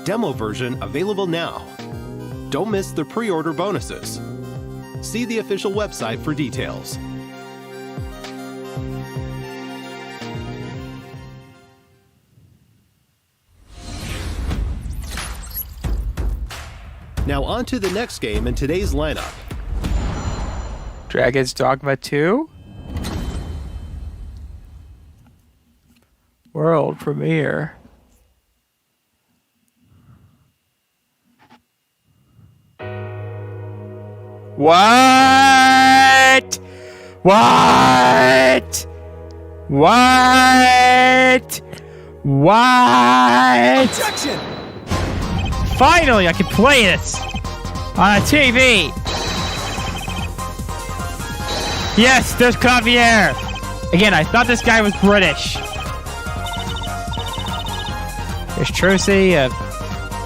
Demo version available now. Don't miss the pre-order bonuses. See the official website for details. Now on to the next game in today's lineup. Dragon's Dogma 2? World premiere. What? What? What? What? Objection! Finally, I can play this on a TV. Yes, there's Javier. Again, I thought this guy was British. There's Trucy,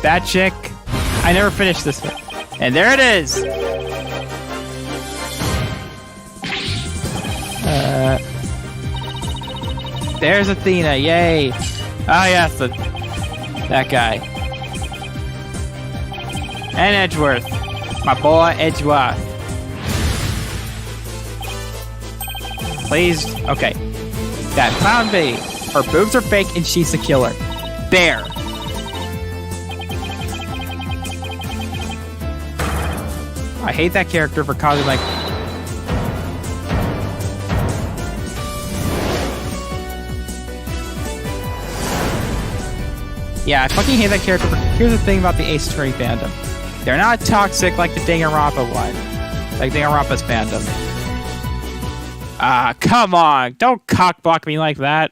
that chick. I never finished this one. And there it is. There's Athena, yay. Oh yes, that guy. And Edgeworth. My boy Edgeworth. Please, okay. Got Clown B. Her boobs are fake and she's the killer. There. I hate that character for causing like... Yeah, I fucking hate that character. Here's the thing about the Ace Attorney fandom. They're not toxic like the Danganronpa one. Like Danganronpa's fandom. Ah, come on. Don't cockblock me like that.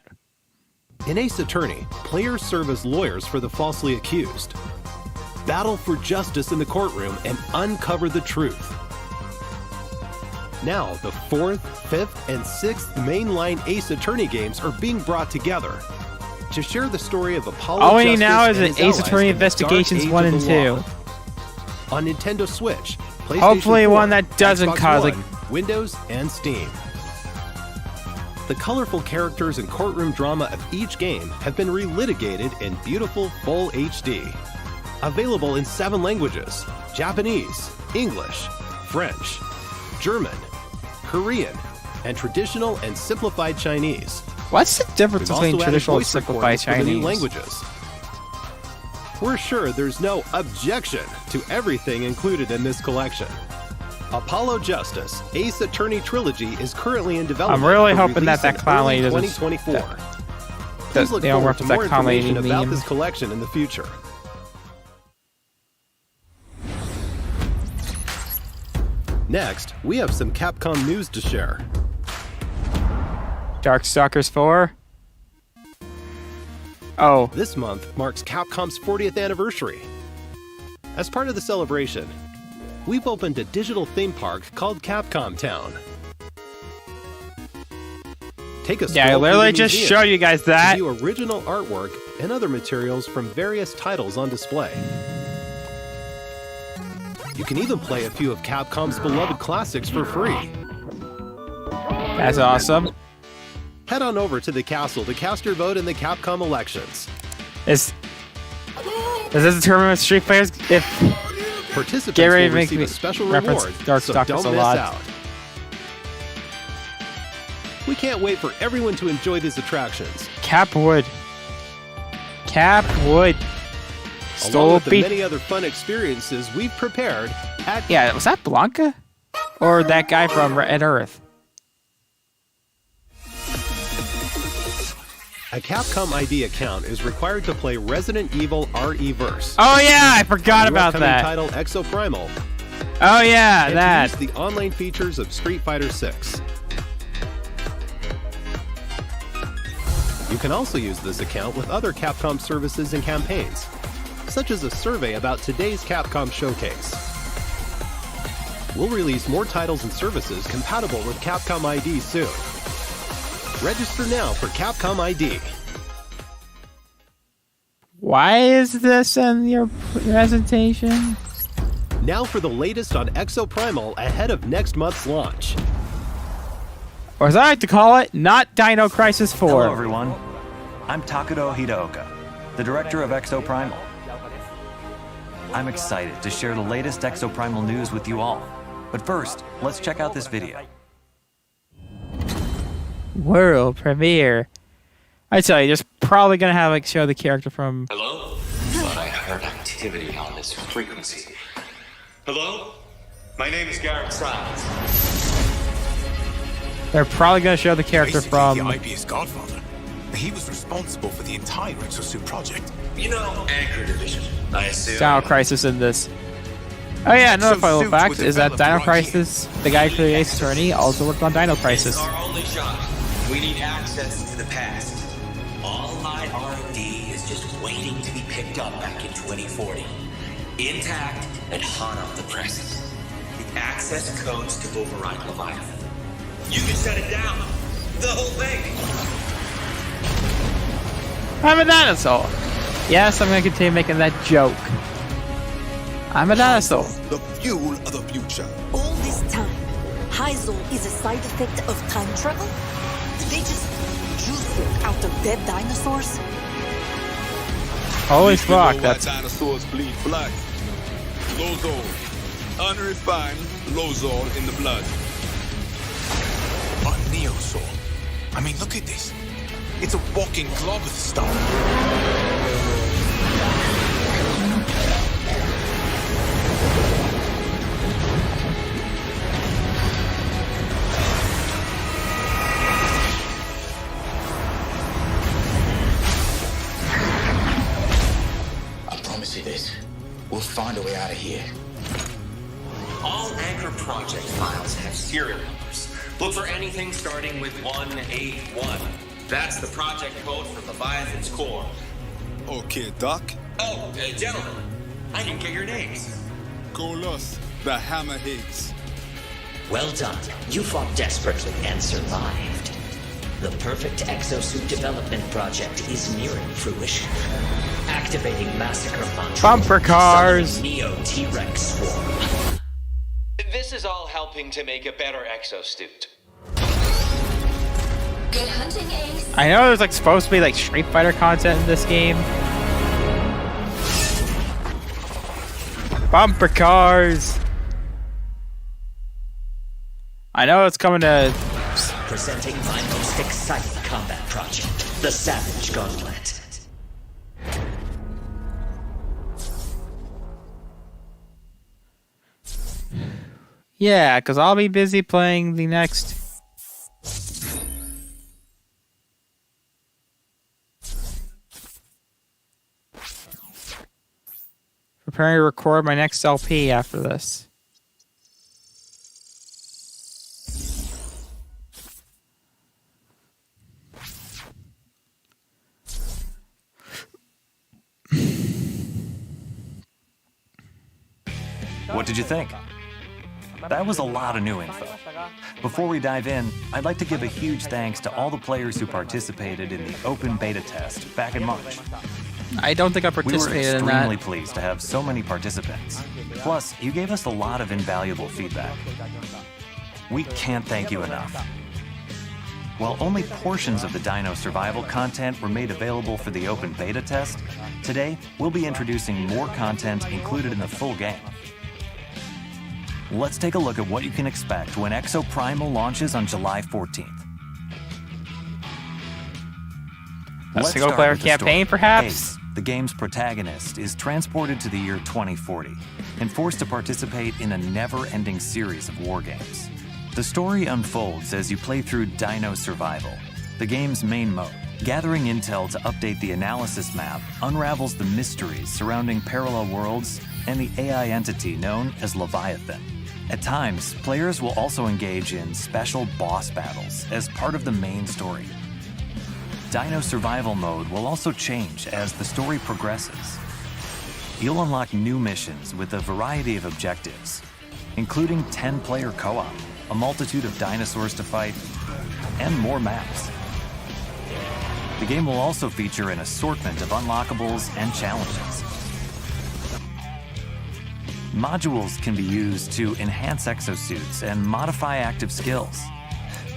In Ace Attorney, players serve as lawyers for the falsely accused. Battle for justice in the courtroom and uncover the truth. Now, the 4th, 5th, and 6th mainline Ace Attorney games are being brought together to share the story of Apollo all we need Justice now is and an his Ace allies Attorney in the dark Investigations age 1 of and the 2. law. On Nintendo Switch, PlayStation Hopefully 4, one that doesn't Xbox cause One, like... Windows, and Steam. The colorful characters and courtroom drama of each game have been relitigated in beautiful full HD. Available in 7 languages: Japanese, English, French, German, Korean, and traditional and simplified Chinese. What's the difference We've between also added traditional and voice simplified recordings for the new Chinese? languages. We're sure there's no objection to everything included in this collection. Apollo Justice Ace Attorney Trilogy is currently in development. I'm really for hoping that release that in clown early lady doesn't... 2024. Please That look they don't forward to reference that more clown lady information about meme. this collection in the future. Next, we have some Capcom news to share. Darkstalkers 4? Oh. This month marks Capcom's 40th anniversary. As part of the celebration, we've opened a digital theme park called Capcom Town. Take a Yeah, I stroll through literally the just museum showed you guys that. to view original artwork and other materials from various titles on display. You can even play a few of Capcom's beloved classics for free. That's awesome. Head on over to the castle to cast your vote in the Capcom elections. Is Does this determine if Street Fighters if Participants Gary will makes receive me a special reference reward, Dark so Stalkers don't a miss lot. out. We can't wait for everyone to enjoy these attractions. Capwood. Along with the Stolpe. many other fun experiences we've prepared at Yeah, was that Blanca? Or that guy from Red Earth? A Capcom ID account is required to play Resident Evil RE-verse. Oh yeah, I forgot the new about upcoming that. title Exoprimal. Oh yeah, and that. to use the online features of Street Fighter 6. You can also use this account with other Capcom services and campaigns, such as a survey about today's Capcom Showcase. We'll release more titles and services compatible with Capcom ID soon. Register now for Capcom ID. Why is this in your presentation? Now for the latest on Exoprimal ahead of next month's launch. Or as I like to call it, not Dino Crisis 4. Hello everyone, I'm Takudo Hidaoka, the director of Exoprimal. I'm excited to share the latest Exoprimal news with you all. But first, let's check out this video. World premiere. I tell you, there's probably gonna have like show the character from. Hello? But I heard activity on this frequency. Hello? My name is Garrett Siles. They're probably gonna show the character from. The IP's godfather. He was responsible for the entire Exosuit project. You know, Anchor Division, I assume. Dino Crisis in this. Oh yeah, another fun fact is that Dino Crisis, the guy who created Ace Attorney, also worked on Dino Crisis. This is our only shot. We need access to the past. All my R&D is just waiting to be picked up back in 2040. Intact and hot off the presses. The access codes to override Leviathan. You can shut it down. The whole thing. I'm a dinosaur. Yes, I'm gonna continue making that joke. I'm a dinosaur. The fuel of the future. All this time, Hyzol is a side effect of time travel? Did they just juice it out of dead dinosaurs? Holy fuck, that's... dinosaurs bleed blood. Lozol. Unrefined Lozol in the blood. A Neosol. I mean, look at this. It's a walking glob of stuff. I promise you this. We'll find a way out of here. All Anchor project files have serial numbers. Look for anything starting with 181. That's the project code for Leviathan's core. Okay, Doc. Oh, gentlemen, I didn't get your names. Golos, the Hammerheads. Well done. You fought desperately and survived. The perfect exosuit development project is nearing fruition. Activating Massacre Mantra. Bumper cars. Neo T-Rex swarm. This is all helping to make a better exosuit. Good hunting, Ace. I know there's like supposed to be like Street Fighter content in this game. Bumper cars. I know it's coming to. Presenting my most exciting combat project, the Savage Gauntlet. Yeah, because I'll be busy playing the next. Preparing to record my next LP after this. What did you think? That was a lot of new info. Before we dive in, I'd like to give a huge thanks to all the players who participated in the open beta test back in March. I don't think I participated in that. We were extremely pleased to have so many participants. Plus, you gave us a lot of invaluable feedback. We can't thank you enough. While only portions of the Dino Survival content were made available for the open beta test, today we'll be introducing more content included in the full game. Let's take a look at what you can expect when Exoprimal launches on July 14th. A Let's single start player with the campaign, story. perhaps? Ace, the game's protagonist, is transported to the year 2040 and forced to participate in a never-ending series of war games. The story unfolds as you play through Dino Survival, the game's main mode. Gathering intel to update the analysis map unravels the mysteries surrounding parallel worlds and the AI entity known as Leviathan. At times, players will also engage in special boss battles as part of the main story. Dino Survival mode will also change as the story progresses. You'll unlock new missions with a variety of objectives, including 10-player co-op, a multitude of dinosaurs to fight, and more maps. The game will also feature an assortment of unlockables and challenges. Modules can be used to enhance exosuits and modify active skills.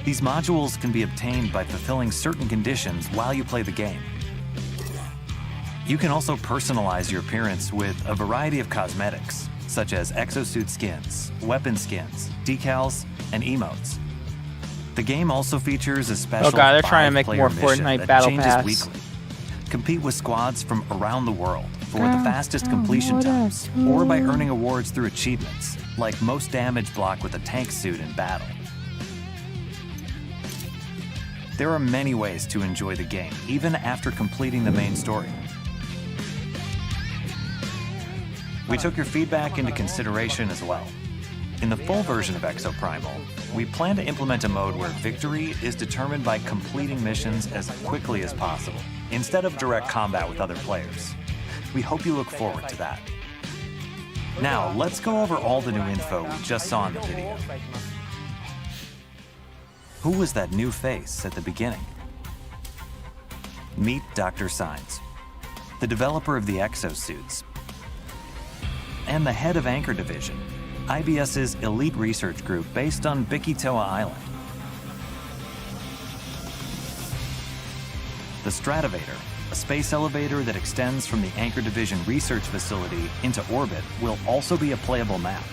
These modules can be obtained by fulfilling certain conditions while you play the game. You can also personalize your appearance with a variety of cosmetics, such as exosuit skins, weapon skins, decals, and emotes. The game also features a special they're trying to make more five-player mission Fortnite that Battle changes Pass. weekly. Compete with squads from around the world for the fastest completion times, or by earning awards through achievements, like most damage block with a tank suit in battle. There are many ways to enjoy the game, even after completing the main story. We took your feedback into consideration as well. In the full version of Exoprimal, we plan to implement a mode where victory is determined by completing missions as quickly as possible, instead of direct combat with other players. We hope you look forward to that. Now, let's go over all the new info we just saw in the video. Who was that new face at the beginning? Meet Dr. Signs, the developer of the exosuits, and the head of Anchor Division, IBS's elite research group based on Bikitoa Island. The Stratovator, a space elevator that extends from the Anchor Division research facility into orbit, will also be a playable map.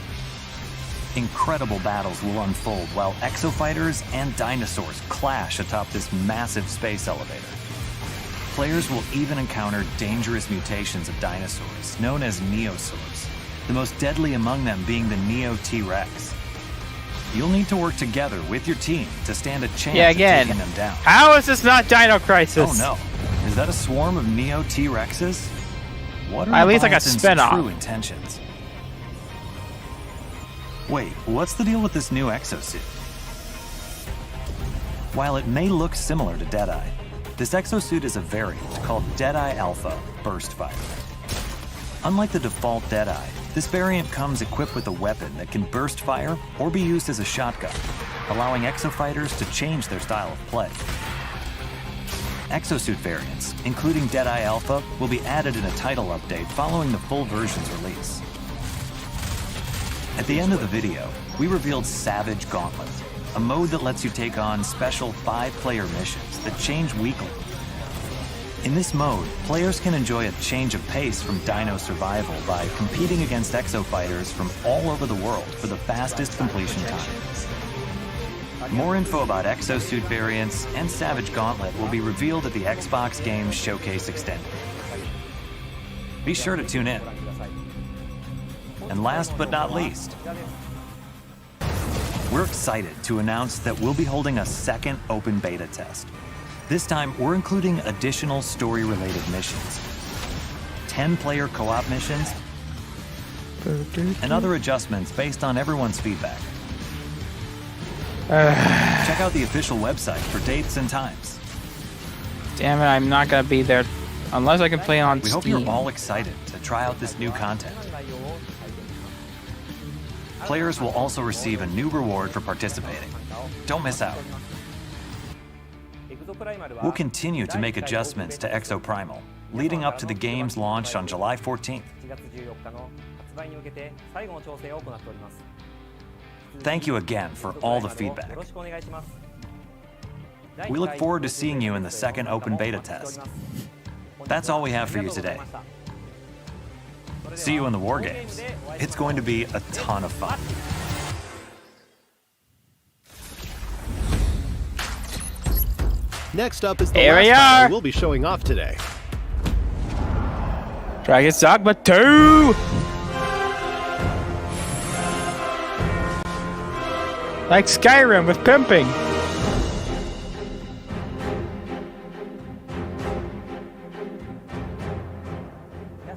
Incredible battles will unfold while exofighters and dinosaurs clash atop this massive space elevator. Players will even encounter dangerous mutations of dinosaurs, known as neosaurs, the most deadly among them being the Neo T-Rex. You'll need to work together with your team to stand a chance at taking them down. How is this not Dino Crisis? Oh no, is that a swarm of Neo T-Rexes? What are At least like a Leviathan's spin-off. true intentions? Wait, what's the deal with this new exosuit? While it may look similar to Deadeye, this exosuit is a variant called Deadeye Alpha Burst Fighter. Unlike the default Deadeye, this variant comes equipped with a weapon that can burst fire or be used as a shotgun, allowing exofighters to change their style of play. Exosuit variants, including Deadeye Alpha, will be added in a title update following the full version's release. At the end of the video, we revealed Savage Gauntlet, a mode that lets you take on special 5-player missions that change weekly. In this mode, players can enjoy a change of pace from Dino Survival by competing against exofighters from all over the world for the fastest completion time. More info about exosuit variants and Savage Gauntlet will be revealed at the Xbox Games Showcase Extended. Be sure to tune in. And last but not least, we're excited to announce that we'll be holding a second open beta test. This time, we're including additional story-related missions, 10-player co-op missions, and other adjustments based on everyone's feedback. Check out the official website for dates and times. Damn it, I'm not gonna be there unless I can play on We Steam. hope you're all excited to try out this new content. Players will also receive a new reward for participating. Don't miss out. We'll continue to make adjustments to Exoprimal, leading up to the game's launch on July 14th. Thank you again for all the feedback. We look forward to seeing you in the second open beta test. That's all we have for you today. See you in the War Games. It's going to be a ton of fun. Next up is the Here last we title are. we'll be showing off today. Dragon's Dogma 2! Like Skyrim with pimping.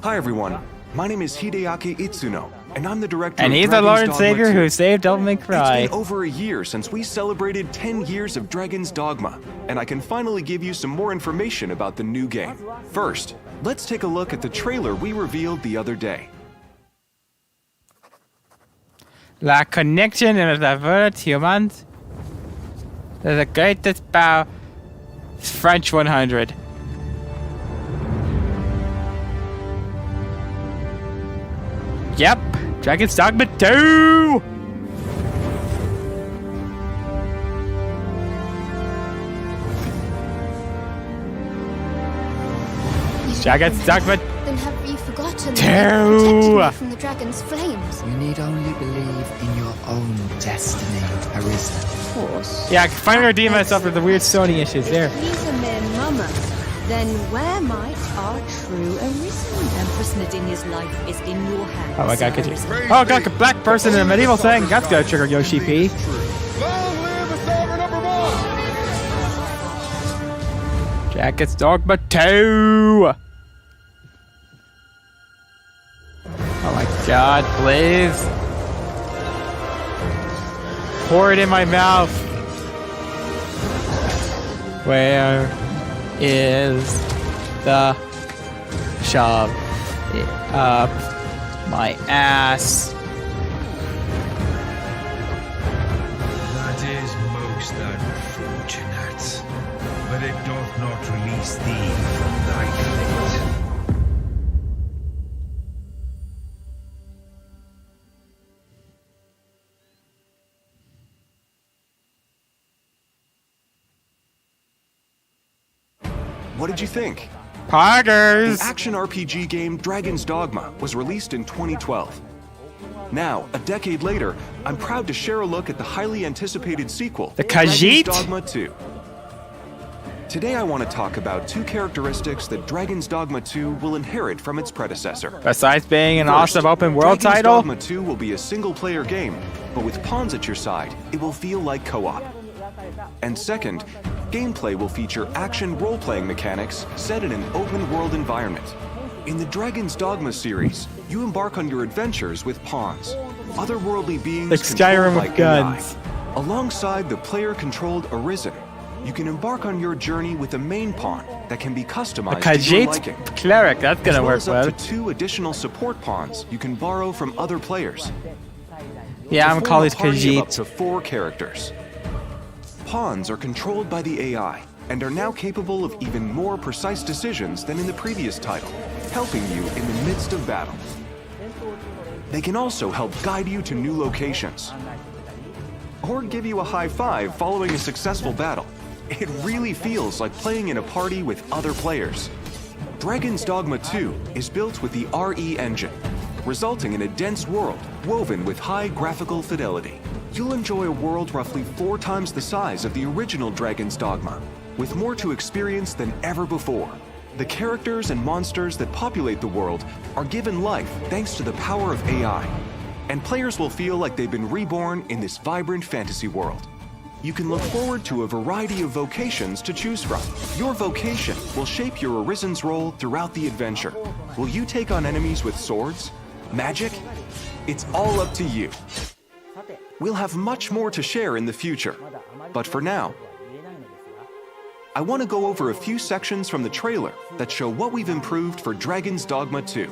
Hi everyone, my name is Hideaki Itsuno, and I'm the director And of he's the Dragon's Lord and Dogma Savior 2. who saved Devil May Cry. It's been over a year since we celebrated 10 years of Dragon's Dogma, and I can finally give you some more information about the new game. First, let's take a look at the trailer we revealed the other day. La connection of the world humans is the greatest power. French 100. Yep, Dragon's Dogma 2! Dragon's Dogma Then have you forgotten Two. that you protected me from the dragon's flames? You need only believe in your own destiny, Arisen. Of course. Yeah, I can finally redeem myself from the weird Sony issues there. He's a mere mummer. Then where might our true Arisen? Empress Nadinia's life is in your hands. Oh my god, could you? Oh god, a black person in a medieval thing. That's gonna trigger Yoshi P. Dragon's Dogma 2! Oh my god, please. Pour it in my mouth. Where is the shove it up my ass? That is most unfortunate, but it doth not release thee from thy fate. What did you think? Poggers! The action RPG game Dragon's Dogma was released in 2012. Now, a decade later, I'm proud to share a look at the highly anticipated sequel, The Dragon's Khajiit? Dogma 2. Today I want to talk about two characteristics that Dragon's Dogma 2 will inherit from its predecessor. Besides being an First, awesome open world Dragon's title, Dogma 2 will be a single-player game, but with pawns at your side, it will feel like co-op. And second, gameplay will feature action role-playing mechanics set in an open-world environment. In the Dragon's Dogma series, you embark on your adventures with pawns, otherworldly beings like controlled Skyrim by with guns. AI. Alongside the player-controlled Arisen, you can embark on your journey with a main pawn that can be The customized to your liking. Khajiit cleric, that's As gonna well work as up well. to 2 additional support pawns you can borrow from other players. Yeah, I'm gonna call these Form a party of up Khajiit. to 4 characters. Pawns are controlled by the AI and are now capable of even more precise decisions than in the previous title, helping you in the midst of battle. They can also help guide you to new locations, or give you a high five following a successful battle. It really feels like playing in a party with other players. Dragon's Dogma 2 is built with the RE engine, resulting in a dense world woven with high graphical fidelity. You'll enjoy a world roughly 4 times the size of the original Dragon's Dogma, with more to experience than ever before. The characters and monsters that populate the world are given life thanks to the power of AI, and players will feel like they've been reborn in this vibrant fantasy world. You can look forward to a variety of vocations to choose from. Your vocation will shape your Arisen's role throughout the adventure. Will you take on enemies with swords? Magic? It's all up to you. We'll have much more to share in the future, but for now, I want to go over a few sections from the trailer that show what we've improved for Dragon's Dogma 2.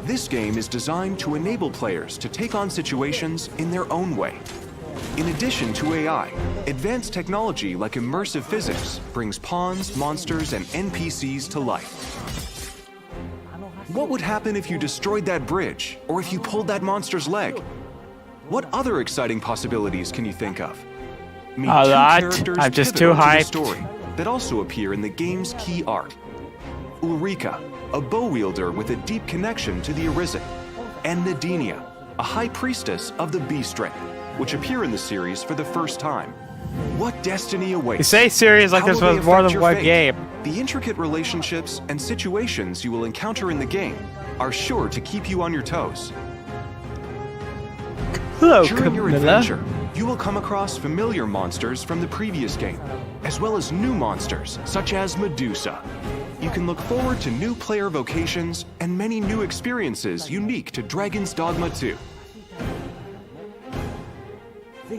This game is designed to enable players to take on situations in their own way. In addition to AI, advanced technology like immersive physics brings pawns, monsters, and NPCs to life. What would happen if you destroyed that bridge, or if you pulled that monster's leg? What other exciting possibilities can you think of? Meet A two lot. characters I'm just pivotal too to the hyped. story that also appear in the game's key art. Ulrika, a bow wielder with a deep connection to the Arisen, and Nadinia, a high priestess of the Beast Ring, which appear in the series for the first time. What destiny awaits? You say series like How this will they was more affect than your one fate? game. The intricate relationships and situations you will encounter in the game are sure to keep you on your toes. Hello, During your Camilla. adventure, you will come across familiar monsters from the previous game, as well as new monsters such as Medusa. You can look forward to new player vocations and many new experiences unique to Dragon's Dogma 2.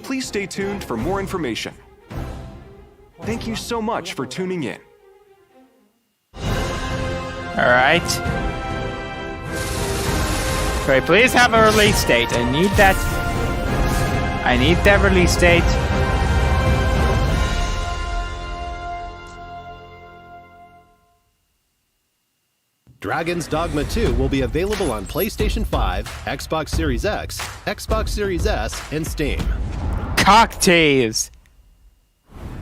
Please stay tuned for more information. Thank you so much for tuning in. Alright. Okay, please have a release date. I need that. I need that release date. Dragon's Dogma 2 will be available on PlayStation 5, Xbox Series X, Xbox Series S, and Steam. Cocktails.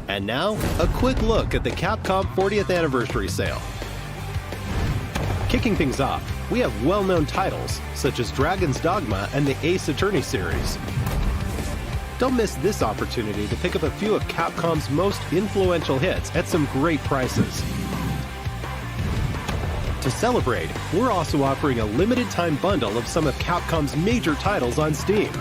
And now, a quick look at the Capcom 40th Anniversary Sale. Kicking things off, we have well-known titles, such as Dragon's Dogma and the Ace Attorney series. Don't miss this opportunity to pick up a few of Capcom's most influential hits at some great prices. To celebrate, we're also offering a limited-time bundle of some of Capcom's major titles on Steam.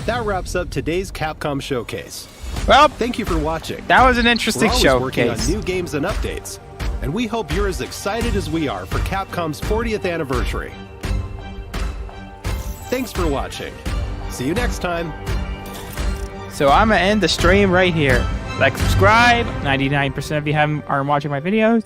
That wraps up today's Capcom Showcase. Well, thank you for watching. That was an interesting We're always working on showcase. new games and updates, and we hope you're as excited as we are for Capcom's 40th anniversary. Thanks for watching. See you next time. So I'm gonna end the stream right here. Like, subscribe. 99% of you aren't watching my videos.